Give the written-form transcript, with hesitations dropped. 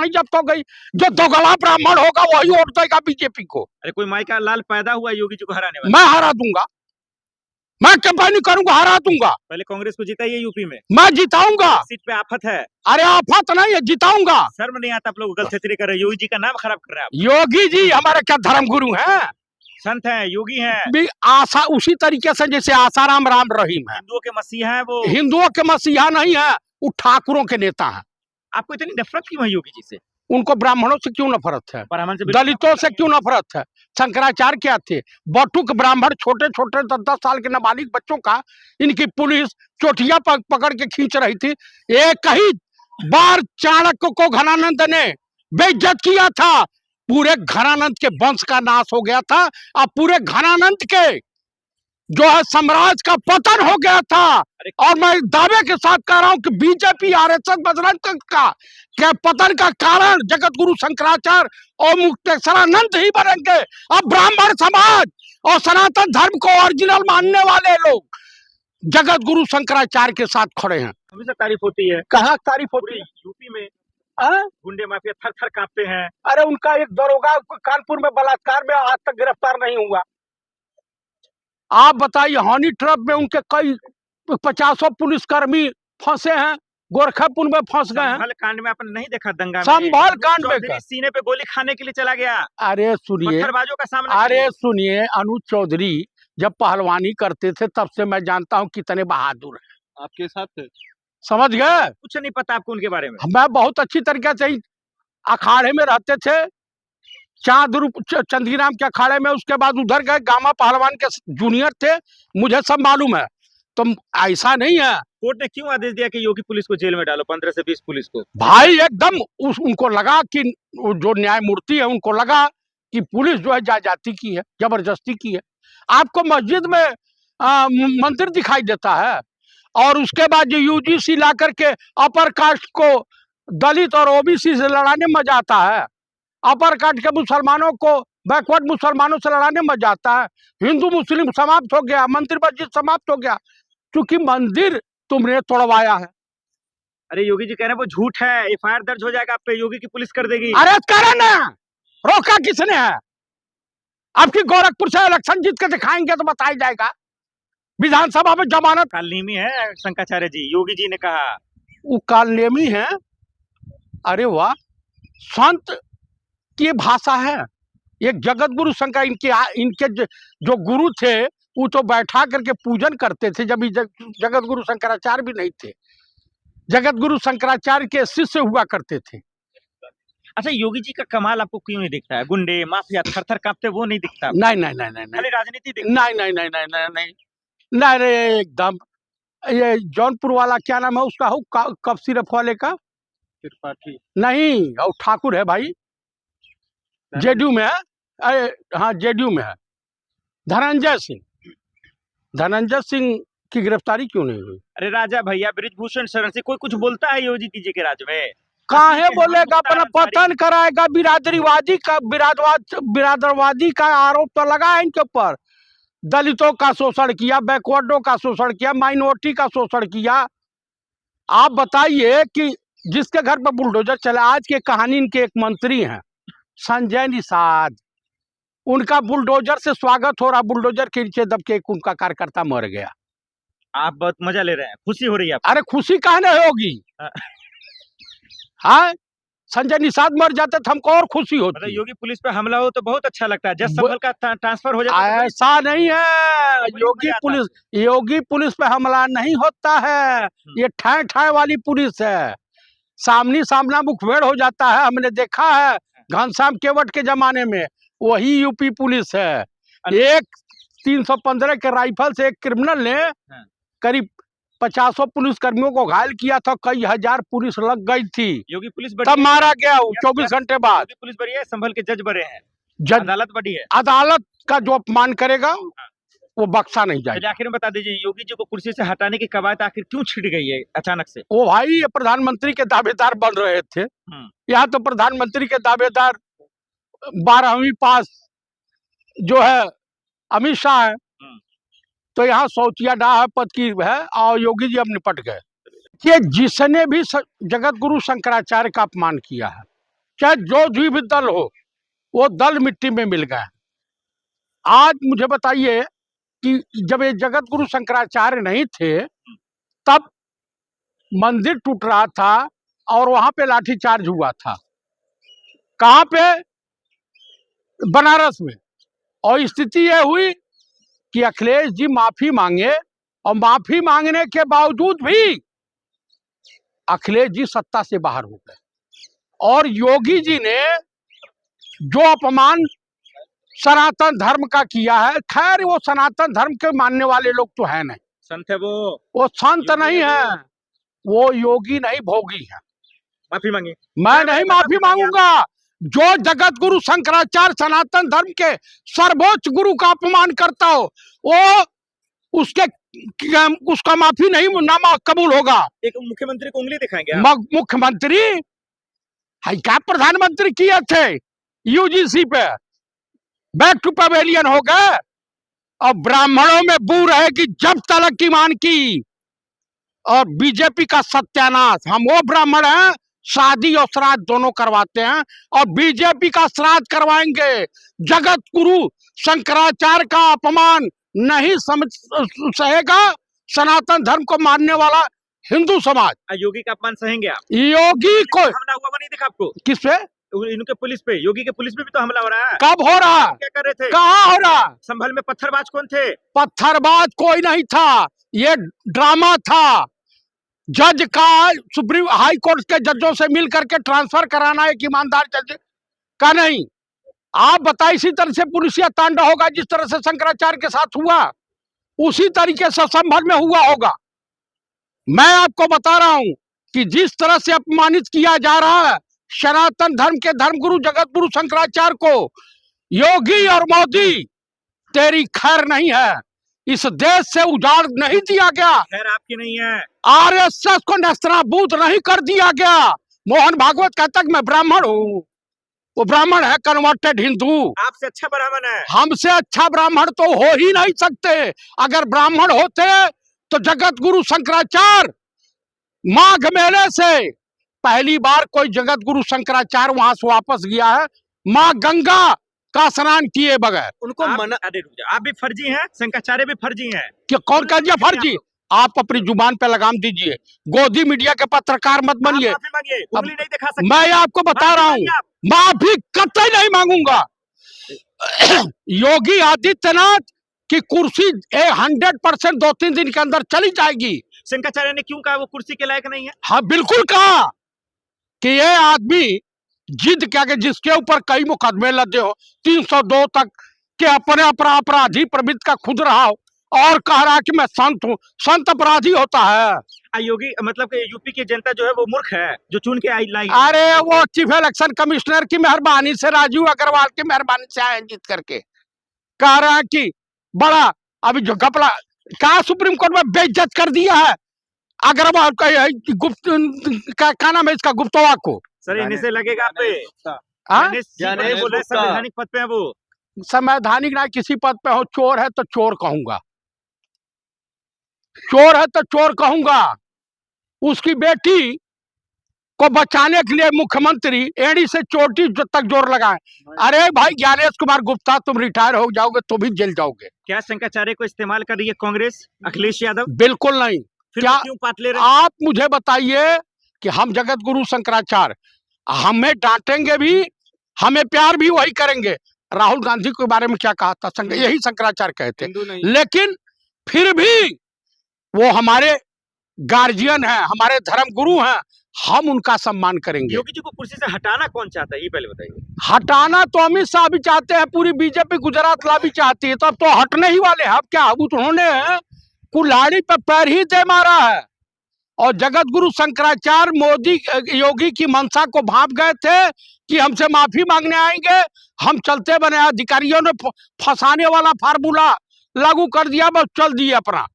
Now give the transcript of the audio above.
नहीं जब्त हो गई। जो दोगला ब्राह्मण होगा वही वोट देगा बीजेपी को। अरे कोई माई का लाल पैदा हुआ योगी जी को हराने वाला। मैं हरा दूंगा, मैं कैंपेनिंग करूंगा, हरा दूंगा। पहले कांग्रेस को जिताइए यूपी में, मैं जिताऊंगा। सीट पे आफत है। अरे आफत नहीं है, जिताऊंगा। शर्म नहीं आता आप लोग गलत कर रहे हैं, योगी जी का नाम खराब कर रहे हैं। योगी जी हमारे क्या धर्मगुरु हैं, संत हैं, योगी हैं, भी आशा उसी तरीके से जैसे आसाराम राम रहीम है। हिंदुओं के मसीहा है वो। हिंदुओं के मसीहा नहीं है, वो ठाकुरों के नेता हैं। आपको इतनी नफरत क्यों है योगी जी से? उनको ब्राह्मणों से क्यों नफरत है, ब्राह्मण से दलितों से क्यों नफरत है? शंकराचार्य क्या थे? बटुक ब्राह्मण छोटे छोटे 10-10 साल के नाबालिग बच्चों का इनकी पुलिस चोटियां पकड़ के खींच रही थी। एक ही बार चाणक्य को घनानंद ने बेइज्जत किया था, पूरे घनानंद के वंश का नाश हो गया था। अब पूरे घनानंद के जो है साम्राज्य का पतन हो गया था। और मैं दावे के साथ कह रहा हूं कि बीजेपी आरएसएस बजरंग का पतन का कारण जगत गुरु शंकराचार्य और मुक्तेश्वरानंद ही बनेंगे। अब ब्राह्मण समाज और सनातन धर्म को ओरिजिनल मानने वाले लोग जगत गुरु शंकराचार्य के साथ खड़े हैं। हमेशा तारीफ होती है। कहाँ तारीफ होती है? यूपी में गुंडे माफिया थर थर कांपते हैं। अरे उनका एक दरोगा कानपुर में बलात्कार में आज तक गिरफ्तार नहीं हुआ। आप बताइए, हनी ट्रैप में उनके कई 50 पुलिसकर्मी फंसे हैं, गोरखपुर में फंस गए हैं। संभल कांड में आपने नहीं देखा दंगा में? संभल कांड में सीने पे गोली खाने के लिए चला गया। अरे सुनिए, पत्थरबाजों का सामना। अरे सुनिए, अनुज चौधरी जब पहलवानी करते थे तब से मैं जानता हूँ कितने बहादुर हैं। आपके साथ थे? समझ गए? कुछ नहीं पता आपको उनके बारे में? मैं बहुत अच्छी तरीके से अखाड़े में रहते थे, चंदीराम के अखाड़े में। उसके बाद उधर गए, गामा पहलवान के जूनियर थे, मुझे सब मालूम है। तो ऐसा नहीं है। कोर्ट ने क्यों आदेश दिया कि योगी पुलिस को जेल में डालो, 15 से 20 पुलिस को? भाई एकदम उनको लगा कि जो न्यायमूर्ति है उनको लगा कि पुलिस जो है जाति की है, जबरदस्ती की है। आपको मस्जिद में मंदिर दिखाई देता है, और उसके बाद जो यूजीसी ला करके अपर कास्ट को दलित और ओबीसी से लड़ाने में मजा आता है, अपर कास्ट के मुसलमानों को बैकवर्ड मुसलमानों से लड़ाने में मजा आता है। हिंदू मुस्लिम समाप्त हो गया, मंदिर मस्जिद समाप्त हो गया, क्योंकि मंदिर तुमने तोड़वाया है। अरे योगी जी कह रहे हैं वो झूठ है, एफआईआर दर्ज हो जाएगा आप पे, योगी की पुलिस कर देगी। अरे करे ना, रोका किसने है? आपकी गोरखपुर से इलेक्शन जीत के दिखाएंगे तो बताया जाएगा। विधानसभा में जमानत कालनेमी है शंकराचार्य जी, योगी जी ने कहा वो कालनेमी है। अरे वाह, संत की भाषा है। एक जगत गुरु शंकर इनके जो गुरु थे वो तो बैठा करके पूजन करते थे, जब जगत गुरु शंकराचार्य भी नहीं थे। जगत गुरु शंकराचार्य के शिष्य हुआ करते थे। अच्छा, योगी जी का कमाल आपको क्यों नहीं दिखता है? गुंडे माफिया थर थर कांपते वो नहीं दिखता? नहीं नहीं नहीं नहीं खाली राजनीति दिखती? नहीं नहीं नहीं नहीं नहीं नहीं नहीं रे, एकदम। ये जौनपुर वाला क्या नाम है उसका, कब सिर्फ वाले का त्रिपाठी नहीं, और ठाकुर है भाई, जेडीयू में है। अरे हाँ, जेडीयू में है। धनंजय सिंह की गिरफ्तारी क्यों नहीं हुई? अरे राजा भैया ब्रिजभूषण शरण से कोई कुछ बोलता है योगी जी के राज में? काहे बोलेगा? अपना पतन कराएगा। बिरादरवादी का आरोप तो लगा है इनके ऊपर। दलितों का शोषण किया, बैकवर्डों का शोषण किया, माइनॉरिटी का शोषण किया। आप बताइए कि जिसके घर पर बुलडोजर चला, आज के कहानी इनके एक मंत्री हैं संजय निषाद, उनका बुलडोजर से स्वागत हो रहा, बुलडोजर के नीचे दब के एक उनका कार्यकर्ता मर गया। आप बहुत मजा ले रहे हैं, खुशी हो रही है? अरे खुशी काहे नहीं होगी? हाँ, संजय निषाद मर जाते तो हमको और खुशी होती। योगी पुलिस पे हमला हो तो बहुत अच्छा लगता है, जज संभल का ट्रांसफर हो जाता है। ऐसा नहीं है, योगी पुलिस पे हमला नहीं होता है, ये ठाए ठाए वाली पुलिस है। सामने सामना मुखभेड़ हो जाता है, हमने देखा है घनश्याम केवट के जमाने में, वही यूपी पुलिस है। एक 315 के राइफल से एक क्रिमिनल ने करीब 50 पुलिस कर्मियों को घायल किया था, कई हजार पुलिस लग गई थी, योगी पुलिस तब मारा गया 24 घंटे बाद। पुलिस बड़ी है, संभल के जज बड़े हैं, अदालत बड़ी है। अदालत का जो अपमान करेगा वो बख्शा नहीं जाएगा। आखिर में बता दीजिए, योगी जी को कुर्सी से हटाने की कवायद आखिर क्यों छिड़ गई है अचानक से? वो भाई ये प्रधानमंत्री के दावेदार बन रहे थे। यहाँ तो प्रधानमंत्री के दावेदार 12वीं पास जो है अमित शाह है, तो यहाँ सौतिया डाह पद की है, और योगी जी अब निपट गए। कि जिसने भी जगत गुरु शंकराचार्य का अपमान किया है चाहे जो भी दल हो, वो दल मिट्टी में मिल गया। आज मुझे बताइए कि जब ये जगत गुरु शंकराचार्य नहीं थे, तब मंदिर टूट रहा था और वहां पे लाठीचार्ज हुआ था। कहां पे? बनारस में। और स्थिति ये हुई कि अखिलेश जी माफी मांगे, और माफी मांगने के बावजूद भी अखिलेश जी सत्ता से बाहर हो गए। और योगी जी ने जो अपमान सनातन धर्म का किया है, खैर वो सनातन धर्म के मानने वाले लोग तो है नहीं, संत है वो संत नहीं है, वो योगी नहीं भोगी है। माफी मांगी। मैं नहीं माफी मांगूंगा। जो जगत गुरु शंकराचार्य सनातन धर्म के सर्वोच्च गुरु का अपमान करता हो, वो उसका माफी नहीं नामा कबूल होगा। एक मुख्यमंत्री को उंगली दिखाएंगे आप? मुख्यमंत्री है क्या? प्रधानमंत्री किए थे यूजीसी पे, बैक टू पवेलियन हो गए। और ब्राह्मणों में बू रहेगी जब तलक ईमान की। और बीजेपी का सत्यानाश। हम वो ब्राह्मण हैं शादी और श्राद्ध दोनों करवाते हैं, और बीजेपी का श्राद्ध करवाएंगे। जगत गुरु शंकराचार्य का अपमान नहीं सहेगा सनातन धर्म को मानने वाला हिंदू समाज। योगी का अपमान सहेंगे आप? योगी को हमला हुआ नहीं दिखा आपको? किस पे? इनके पुलिस पे, योगी के पुलिस पे भी तो हमला हो रहा है। कब हो रहा? क्या कर रहे थे? कहाँ हो रहा? संभल में पत्थरबाज कौन थे? पत्थरबाज कोई नहीं था, ये ड्रामा था। जज का सुप्रीम हाई कोर्ट के जजों से मिल करके ट्रांसफर कराना एक ईमानदार जज का नहीं। आप बताइए, इसी तरह से पुलिसिया तांडव होगा जिस तरह से शंकराचार्य के साथ हुआ, उसी तरीके से संभल में हुआ होगा। मैं आपको बता रहा हूं कि जिस तरह से अपमानित किया जा रहा है सनातन धर्म के धर्मगुरु जगत गुरु शंकराचार्य को, योगी और मोदी तेरी खैर नहीं है। इस देश से उजाड़ नहीं दिया गया, खैर आपकी नहीं है। आरएसएस को नेस्तनाबूद नहीं कर दिया गया। मोहन भागवत कहता कि मैं ब्राह्मण हूँ, वो ब्राह्मण है कन्वर्टेड हिंदू। आपसे अच्छा ब्राह्मण है। हमसे अच्छा ब्राह्मण तो हो ही नहीं सकते। अगर ब्राह्मण होते तो जगत गुरु शंकराचार्य माघ मेले से पहली बार कोई जगत गुरु शंकराचार्य वहां से वापस गया है माँ गंगा का स्नान किए बगैर। उनको मना। अरे आप भी फर्जी हैं, शंकराचार्य भी फर्जी हैं। कि कौन कह दिया फर्जी? आप अपनी जुबान पे लगाम दीजिए, गोदी मीडिया के पत्रकार मत बनिए। उंगली नहीं दिखा सकते। मैं आपको बता रहा हूँ, माफी कतई नहीं मांगूंगा। योगी आदित्यनाथ की कुर्सी 100% 2-3 दिन के अंदर चली जाएगी। शंकराचार्य ने क्यों कहा वो कुर्सी के लायक नहीं है? हाँ बिल्कुल कहा कि ये आदमी जिद क्या कि जिसके ऊपर कई मुकदमे लदे हो, 302 तक के अपने अपराधी प्रवृत्ति का खुद रहा हो, और कह रहा कि मैं संत हूँ। संत अपराधी होता है? योगी मतलब कि यूपी की जनता जो है वो मूर्ख है जो चुन के आई लाई। अरे वो चीफ इलेक्शन कमिश्नर की मेहरबानी से, राजीव अग्रवाल की मेहरबानी से आए जीत करके। कह रहा है कि बड़ा अभी जो घपला क्या सुप्रीम कोर्ट में बेइज्जत कर दिया है अग्रवाल का, गुप्त क्या नाम है इसका, गुप्तवा को। सर इन्हीं से लगेगा आप पे। संवैधानिक पद पे है वो। संवैधानिक ना किसी पद पे हो, चोर है तो चोर कहूंगा, चोर है तो चोर कहूंगा। उसकी बेटी को बचाने के लिए मुख्यमंत्री एड़ी से चोटी तक जोर लगाए। अरे भाई ज्ञानेश कुमार गुप्ता, तुम रिटायर हो जाओगे तो भी जेल जाओगे। क्या शंकराचार्य को इस्तेमाल कर रही है कांग्रेस, अखिलेश यादव? बिल्कुल नहीं। क्या क्यों पात ले रहे? आप मुझे बताइए कि हम जगत गुरु शंकराचार्य, हमें डांटेंगे भी, हमें प्यार भी वही करेंगे। राहुल गांधी के बारे में क्या कहा था? यही शंकराचार्य कहते, लेकिन फिर भी वो हमारे गार्जियन हैं, हमारे धर्म गुरु हैं, हम उनका सम्मान करेंगे। योगी जी को कुर्सी से हटाना कौन चाहता है, ये पहले बताइए। हटाना तो अमित शाह भी चाहते हैं, पूरी बीजेपी गुजरात ला भी चाहती है, तब तो हटने ही वाले हैं। अब क्या, उन्होंने कुल्हाड़ी पर पैर ही दे मारा है। और जगत गुरु शंकराचार्य मोदी योगी की मंशा को भांप गए थे कि हमसे माफी मांगने आएंगे। हम चलते बने, अधिकारियों ने फंसाने वाला फार्मूला लागू कर दिया, बस चल दिए अपना।